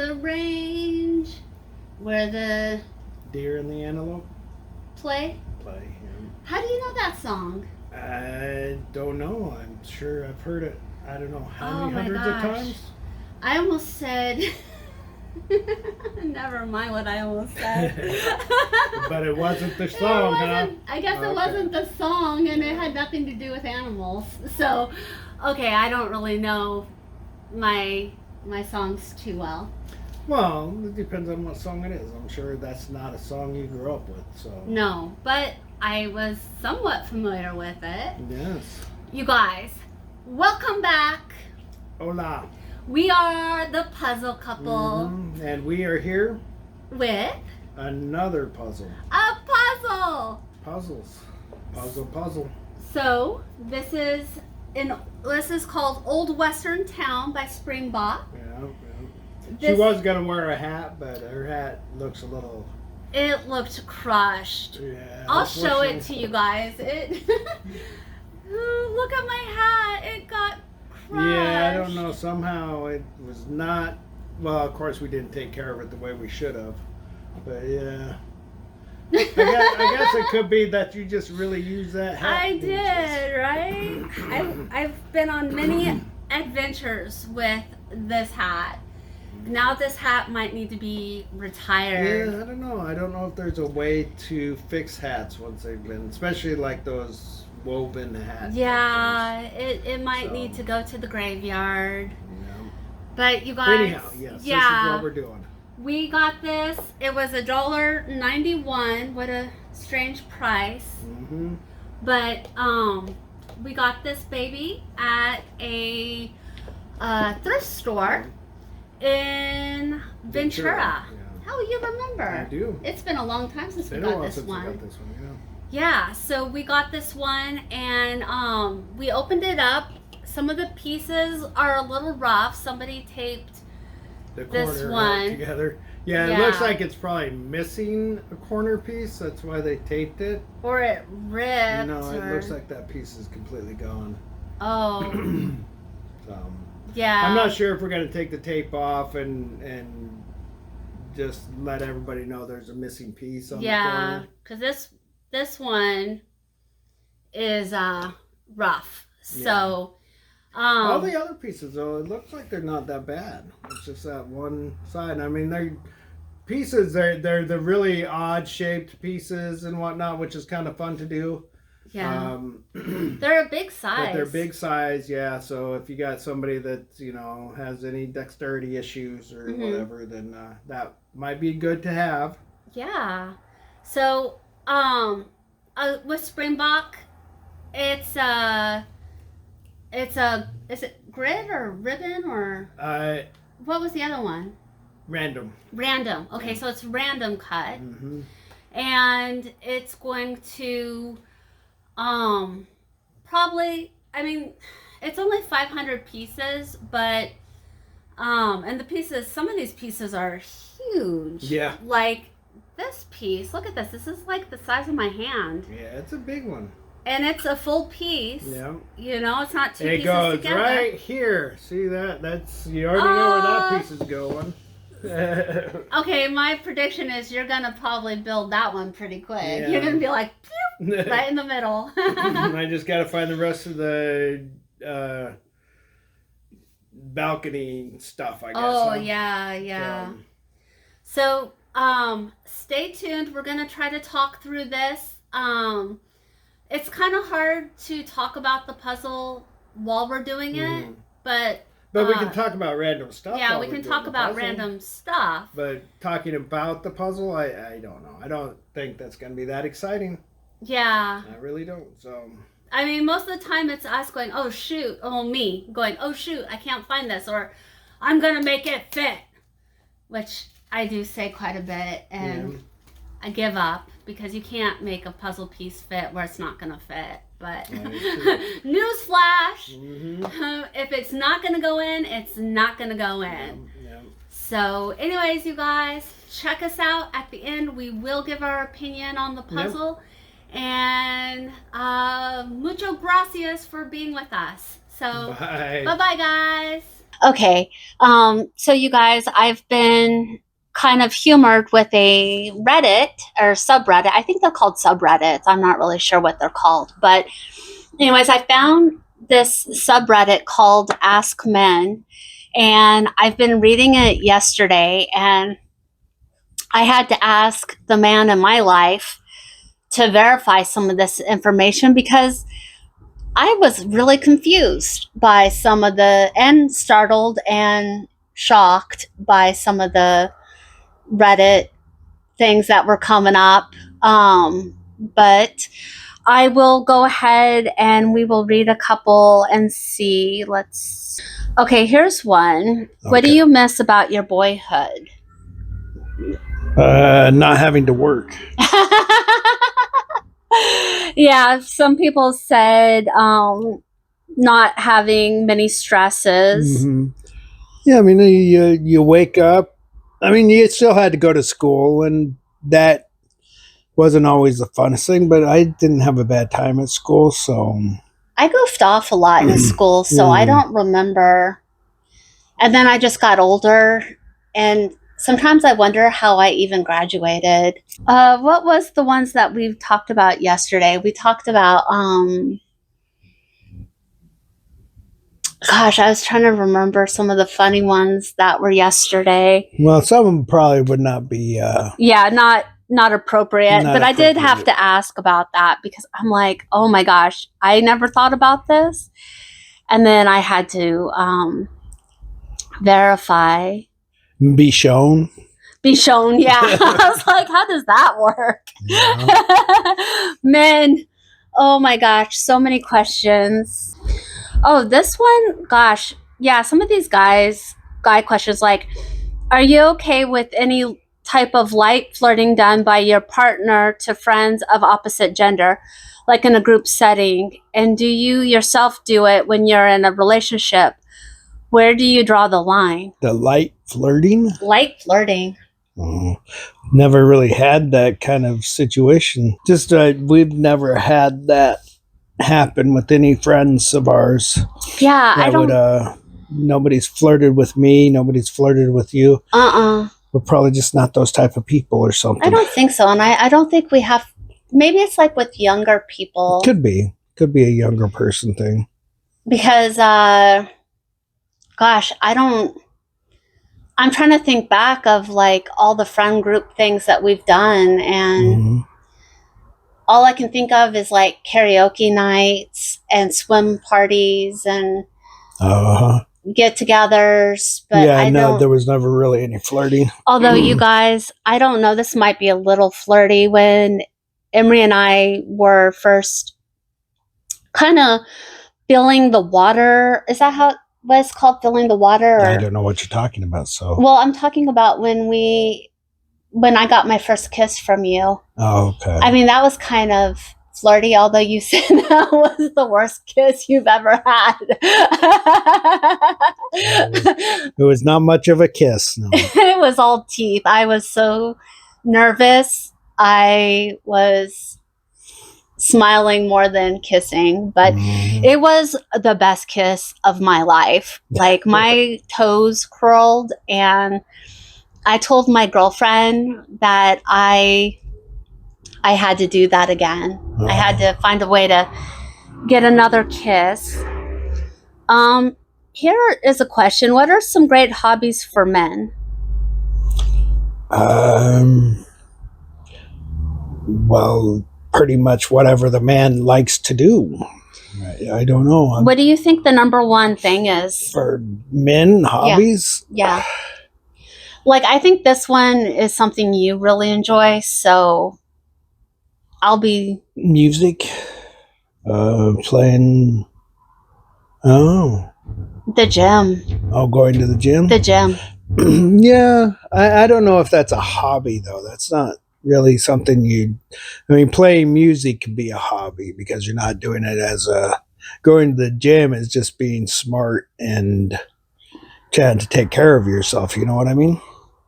the range where the Deer and the antelope play. play. How do you know that song? I don't know. I'm sure I've heard it. I don't know how many my hundreds gosh. of times. I almost said. Never mind what I almost said. But it wasn't the song, huh? I guess it Okay. wasn't the song, and it had nothing to do with animals. So, okay, I don't really know my songs too well. Well, it depends on what song it is. I'm sure that's not a song you grew up with. So No, but I was somewhat familiar with it. yes. You guys, welcome back. Hola. We are the puzzle couple And we are here. with Another puzzle. a puzzle. Puzzles. Puzzle. So this is called Old Western Town by Springbok. Yeah. She was gonna wear a hat, but her hat looks a little. It looked crushed. Yeah. I'll show it to you guys. It. Ooh, look at my hat. It got crushed. Yeah, I don't know. Somehow it was not. Well, of course we didn't take care of it the way we should have. But yeah. I guess it could be that you just really use that hat. I did, right? I've been on many adventures with this hat. Now this hat might need to be retired. Yeah, I don't know. I don't know if there's a way to fix hats once they've been, especially like those woven hats. Yeah, it might need to go to the graveyard. Yeah. But you guys, Anyhow, yes, this is what we're doing. We got this. It was $1.91. What a strange price. Mm-hmm. But we got this baby at a thrift store in Ventura. Yeah. How will you remember? I do. It's been a long time since we It's been a got while this since we one. got this one, Yeah, so we got this one and we opened it up. Some of the pieces are a little rough. Somebody taped The this corner one together. Yeah, it looks like it's probably missing a corner piece. That's why they taped it. or it ripped. No, it looks like that piece is completely gone. Oh, So, yeah. I'm not sure if we're going to take the tape off and just let everybody know there's a missing piece on the corner. because this one is rough. So All the other pieces, though, it looks like they're not that bad. It's just that one side. I mean, they're pieces. They're the really odd shaped pieces and whatnot, which is kind of fun to do. yeah, they're a big size. But they're big size, yeah. So if you got somebody that has any dexterity issues or whatever, then that might be good to have. Yeah. So with Springbok, is it grid or ribbon or what was the other one? Random. Random. Okay, so it's random cut. Mm-hmm. And it's going to probably, I mean, it's only 500 pieces, but and the pieces, some of these pieces are huge. Yeah. Like this piece, look at this. This is like the size of my hand. Yeah, it's a big one. And it's a full piece. Yeah. It's not two It pieces goes together. right here. See that? You already know where that piece is going. Okay, my prediction is you're gonna probably build that one pretty quick. Yeah. You're gonna be like, pew, right in the middle. I just got to find the rest of the balcony stuff, I guess. Oh, huh? yeah. So, stay tuned. We're gonna try to talk through this. It's kind of hard to talk about the puzzle while we're doing it, but we can talk about random stuff. yeah, while we we're can doing talk the about puzzle. random stuff. But talking about the puzzle, I don't know. I don't think that's going to be that exciting. Yeah. I really don't. So. I mean, most of the time it's us going, oh shoot, me going, oh shoot, I can't find this, or I'm gonna make it fit, which I do say quite a bit, and I give up because you can't make a puzzle piece fit where it's not gonna fit. But newsflash, if it's not gonna go in, it's not gonna go in. Yeah. So anyways, you guys, check us out at the end. We will give our opinion on the puzzle. And mucho gracias for being with us. So Bye. bye guys. Okay. So you guys, I've been kind of humored with a Reddit or subreddit. I think they're called subreddits. I'm not really sure what they're called. But anyways, I found this subreddit called Ask Men. And I've been reading it yesterday. And I had to ask the man in my life to verify some of this information because I was really confused by some of the, and startled and shocked by some of the Reddit things that were coming up. But I will go ahead and we will read a couple and see. Okay, here's one. Okay. What do you miss about your boyhood? Not having to work. Yeah, some people said not having many stresses. Mm-hmm. Yeah, I mean, you wake up. I mean, you still had to go to school, and that wasn't always the funnest thing, but I didn't have a bad time at school, so... I goofed off a lot in school, so I don't remember. And then I just got older, and sometimes I wonder how I even graduated. What was the ones that we talked about yesterday? We talked about, gosh, I was trying to remember some of the funny ones that were yesterday. Well, some of them probably would not be... yeah, not appropriate. But I did have to ask about that because I'm like, oh my gosh, I never thought about this. And then I had to verify. Be shown. Be shown, yeah. I was like, how does that work? Yeah. Men, oh my gosh, so many questions. Oh, this one, gosh, yeah, some of these guy questions like, are you okay with any type of light flirting done by your partner to friends of opposite gender, like in a group setting? And do you yourself do it when you're in a relationship? Where do you draw the line? The light flirting? Light flirting. Oh, never really had that kind of situation. Just we've never had that happen with any friends of ours. Yeah, I don't... nobody's flirted with me. Nobody's flirted with you. We're probably just not those type of people or something. I don't think so. And I don't think we have... Maybe it's like with younger people. Could be a younger person thing. Because, gosh, I'm trying to think back of like all the friend group things that we've done, and all I can think of is like karaoke nights and swim parties and get-togethers. But yeah, there was never really any flirting. Although you guys, I don't know, this might be a little flirty. When Emery and I were first kind of feeling the water, is that how was called, filling the water? Or... I don't know what you're talking about. So, well, I'm talking about when I got my first kiss from you. Oh, okay. I mean, that was kind of flirty, although you said that was the worst kiss you've ever had. It was not much of a kiss. No. It was all teeth. I was so nervous. I was smiling more than kissing, but it was the best kiss of my life. Like, my toes curled, and I told my girlfriend that I had to do that again. I had to find a way to get another kiss. Here is a question. What are some great hobbies for men? Well, pretty much whatever the man likes to do. I don't know. What do you think the number one thing is? For men, hobbies? Yeah. Like, I think this one is something you really enjoy, so I'll be... Music. Playing... The gym. Oh, going to the gym? The gym. Yeah. I don't know if that's a hobby, though. That's not really something playing music can be a hobby because you're not doing it as going to the gym is just being smart and trying to take care of yourself. You know what I mean?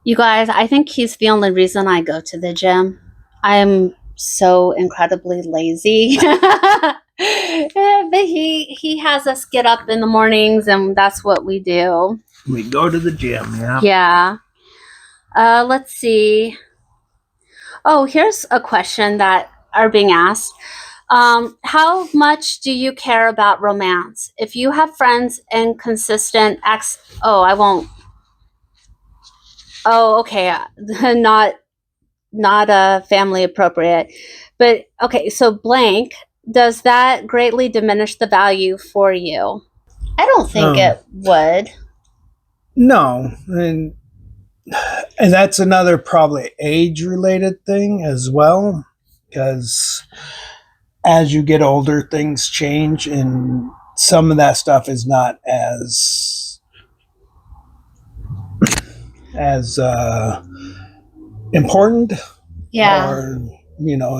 You guys, I think he's the only reason I go to the gym. I'm so incredibly lazy. But he has us get up in the mornings, and that's what we do. We go to the gym, yeah. Yeah. Let's see. Oh, here's a question that are being asked. How much do you care about romance? If you have friends and consistent I won't. Oh, okay. Not family appropriate. But okay, so blank, does that greatly diminish the value for you? I don't think it would. No, and that's another probably age-related thing as well, because as you get older, things change, and some of that stuff is not as important, Yeah. or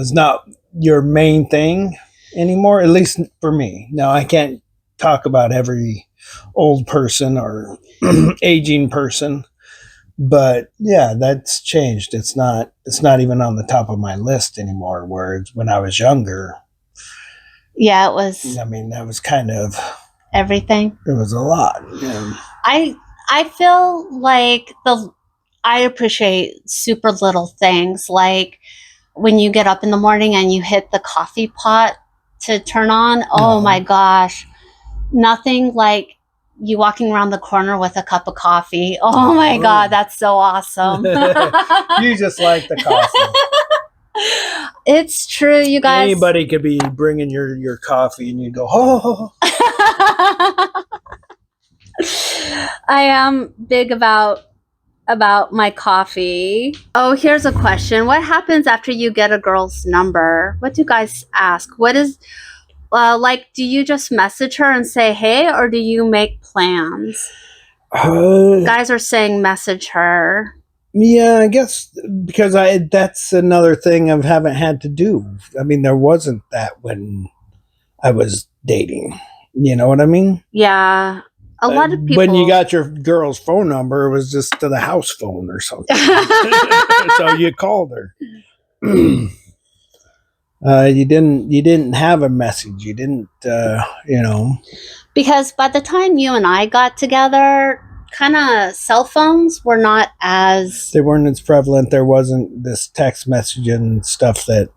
is not your main thing anymore. At least for me. Now, I can't talk about every old person or aging person, but yeah, that's changed. It's not even on the top of my list anymore. Whereas when I was younger, Yeah, it was. I mean, that was kind of everything. It was a lot. Yeah. I feel like I appreciate super little things, like when you get up in the morning and you hit the coffee pot to turn on. Oh my gosh. Nothing like you walking around the corner with a cup of coffee. Oh my God, that's so awesome. You just like the coffee. It's true, you guys. Anybody could be bringing your coffee and you go, oh. I am big about my coffee. Oh, here's a question. What happens after you get a girl's number? What do you guys ask? What is like, do you just message her and say, hey, or do you make plans? Guys are saying message her. Yeah, I guess because that's another thing I haven't had to do. I mean, there wasn't that when I was dating. You know what I mean? Yeah. A lot of people. When you got your girl's phone number, it was just to the house phone or something. So you called her. You didn't have a message. You didn't, Because by the time you and I got together, kind of cell phones were not as... They weren't as prevalent. There wasn't this text messaging stuff that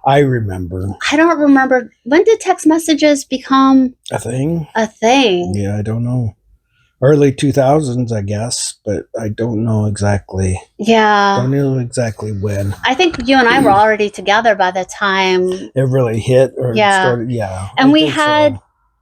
I remember. I don't remember. When did text messages become... a thing? A thing. Yeah, I don't know. Early 2000s, I guess, but I don't know exactly. Yeah. Don't know exactly when. I think you and I were already together by the time it really hit or started. Yeah. And we had,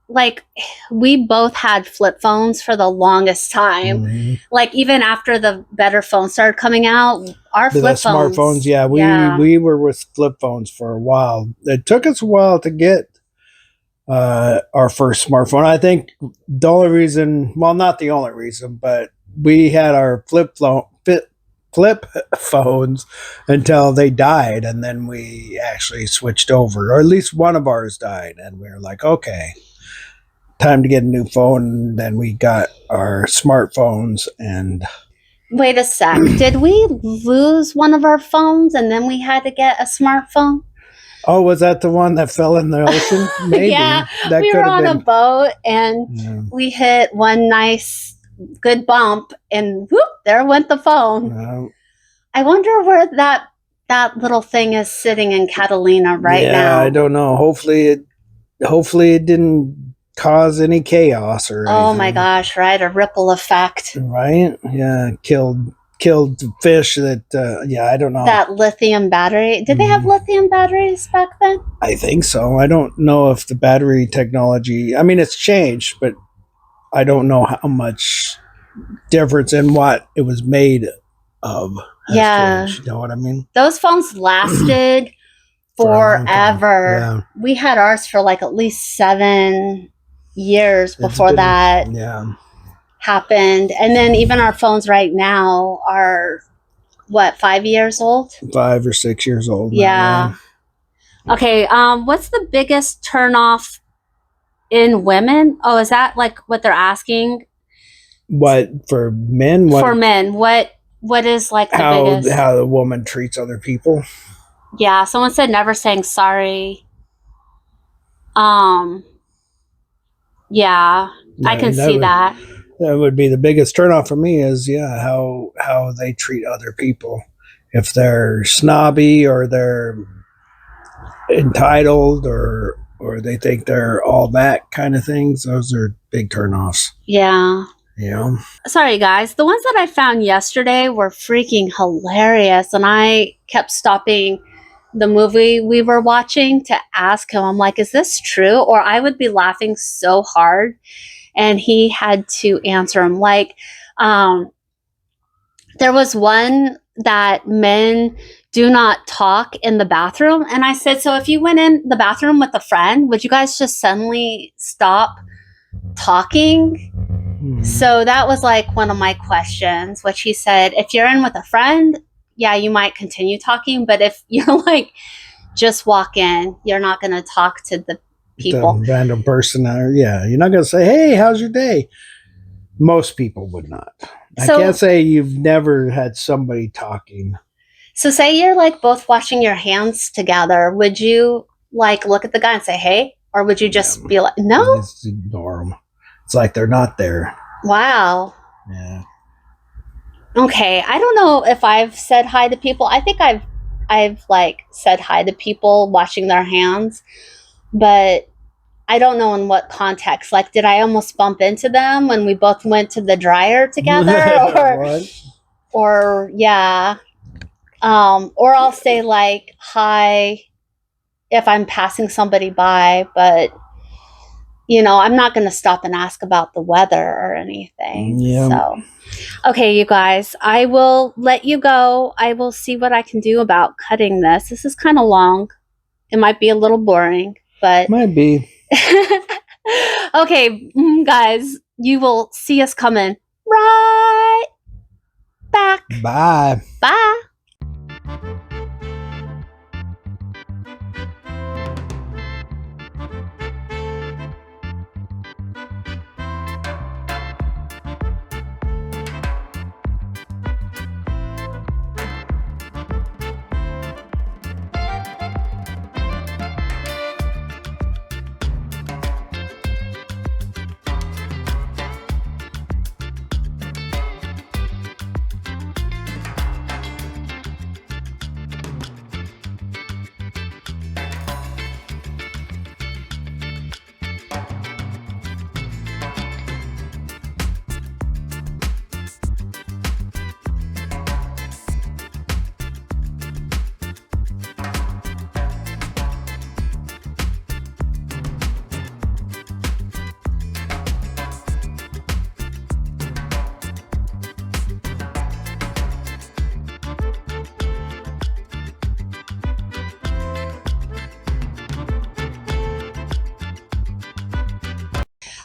like, we both had flip phones for the longest time. Mm-hmm. Like, even after the better phones started coming out, our flip phones. Smartphones, yeah. We were with flip phones for a while. It took us a while to get our first smartphone. I think the only reason, well, not the only reason, but we had our flip phones until they died, and then we actually switched over, or at least one of ours died, and we were like, okay, time to get a new phone. And then we got our smartphones. And wait a sec, did we lose one of our phones and then we had to get a smartphone? Oh, was that the one that fell in the ocean? Maybe. Yeah, we were on a boat and we hit one nice good bump and whoop, there went the phone. I wonder where that little thing is sitting in Catalina now. Yeah, I don't know. Hopefully it didn't cause any chaos or anything. Oh my gosh, right? A ripple effect. Right? Yeah, killed fish that, I don't know. That lithium battery. Did they have lithium batteries back then? I think so. I don't know if the battery technology, I mean, it's changed, but I don't know how much difference in what it was made of has changed. You know what I mean? Those phones lasted forever. Yeah. We had ours for like at least 7 years before that. Yeah. Happened. And then even our phones right now are 5 years old? 5 or 6 years old. Yeah. Okay. What's the biggest turnoff in women? Oh, is that like what they're asking? What for men? For men, what is like the biggest? How the woman treats other people. Yeah. Someone said never saying sorry. Yeah, I can see that. That would be the biggest turnoff for me is, how they treat other people. If they're snobby or they're entitled or they think they're all that kind of things, those are big turnoffs. Yeah. Yeah. Sorry, guys. The ones that I found yesterday were freaking hilarious. And I kept stopping the movie we were watching to ask him, I'm like, is this true? Or I would be laughing so hard. And he had to answer him. Like, there was one that men do not talk in the bathroom. And I said, so if you went in the bathroom with a friend, would you guys just suddenly stop talking? So that was like one of my questions, which he said, if you're in with a friend, yeah, you might continue talking. But if you're like, just walk in, you're not going to talk to the people. The random person, you're not going to say, hey, how's your day? Most people would not. I can't say you've never had somebody talking. So say you're like both washing your hands together. Would you like look at the guy and say, hey? Or would you just be like, no? Just ignore them. It's like they're not there. Wow. Yeah. Okay. I don't know if I've said hi to people. I think I've like said hi to people washing their hands, but I don't know in what context. Like, did I almost bump into them when we both went to the dryer together? Or yeah. Or I'll say like hi if I'm passing somebody by, but I'm not going to stop and ask about the weather or anything. Yeah. So, okay, you guys, I will let you go. I will see what I can do about cutting this. This is kind of long. It might be a little boring, but might be. Okay, guys, you will see us coming right back. Bye. Bye.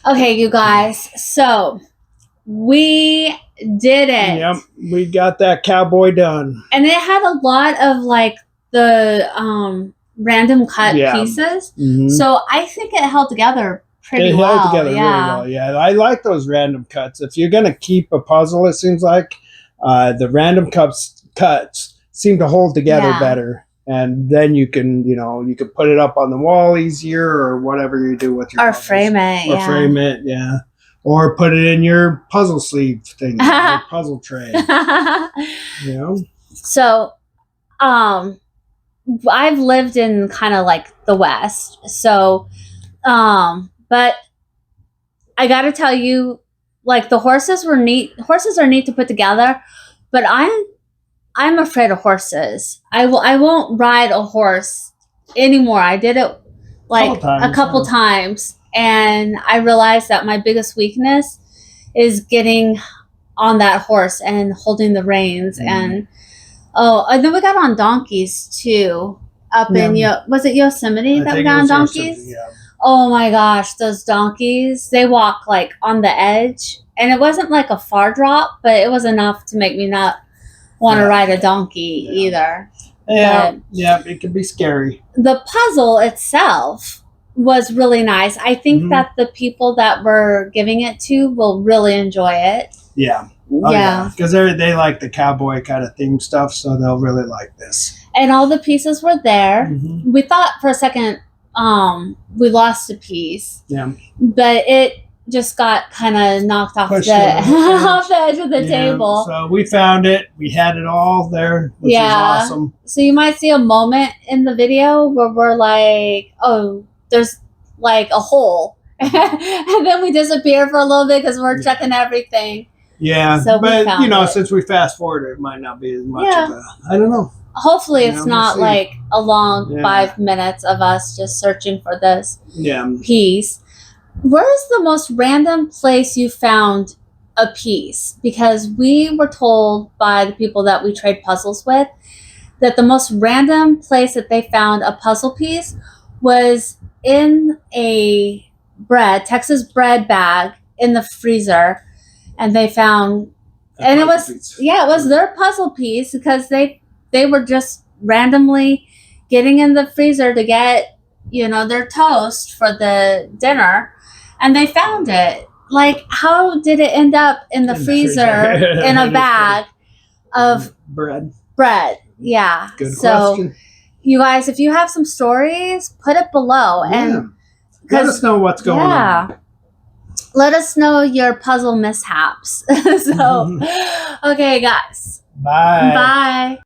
Okay, you guys, so we did it. Yep, we got that cowboy done. And it had a lot of like the random cut pieces. Mm-hmm. So I think it held together pretty well. It held together really well, yeah. I like those random cuts. If you're going to keep a puzzle, it seems like the random cuts seem to hold together better. And then you can put it up on the wall easier or whatever you do with your puzzles. Frame it, frame it, yeah. Or put it in your puzzle sleeve thing, your puzzle tray. So, I've lived in kind of like the West. So, but I got to tell you, like the horses were neat. Horses are neat to put together, but I'm afraid of horses. I won't ride a horse anymore. I did it like a couple times, and I realized that my biggest weakness is getting on that horse and holding the reins. And then we got on donkeys too. Up in was it Yosemite that we got on donkeys? Oh my gosh, those donkeys! They walk like on the edge, and it wasn't like a far drop, but it was enough to make me not want to ride a donkey either. Yeah, it can be scary. The puzzle itself was really nice. I think that the people that we're giving it to will really enjoy it. Yeah. Because they like the cowboy kind of theme stuff, so they'll really like this. And all the pieces were there. We thought for a second we lost a piece. Yeah. But just got kind of knocked off Pushed the it off off the edge of the table. So we found it. We had it all there, which is awesome. So you might see a moment in the video where we're like, oh, there's like a hole. And then we disappear for a little bit because we're checking everything. Yeah, so but you know, since we fast forward, it might not be as much of a, I don't know. Hopefully it's not like a long 5 minutes of us just searching for this piece. Where's the most random place you found a piece? Because we were told by the people that we trade puzzles with that the most random place that they found a puzzle piece was in a Texas bread bag in the freezer, and they found, and it was their puzzle piece because they were just randomly getting in the freezer to get, their toast for the dinner, and they found it. Like, how did it end up in the freezer in a bag of bread? Yeah. Good question. You guys, if you have some stories, put it below and let us know what's going on. Let us know your puzzle mishaps. Okay, guys. Bye. Bye.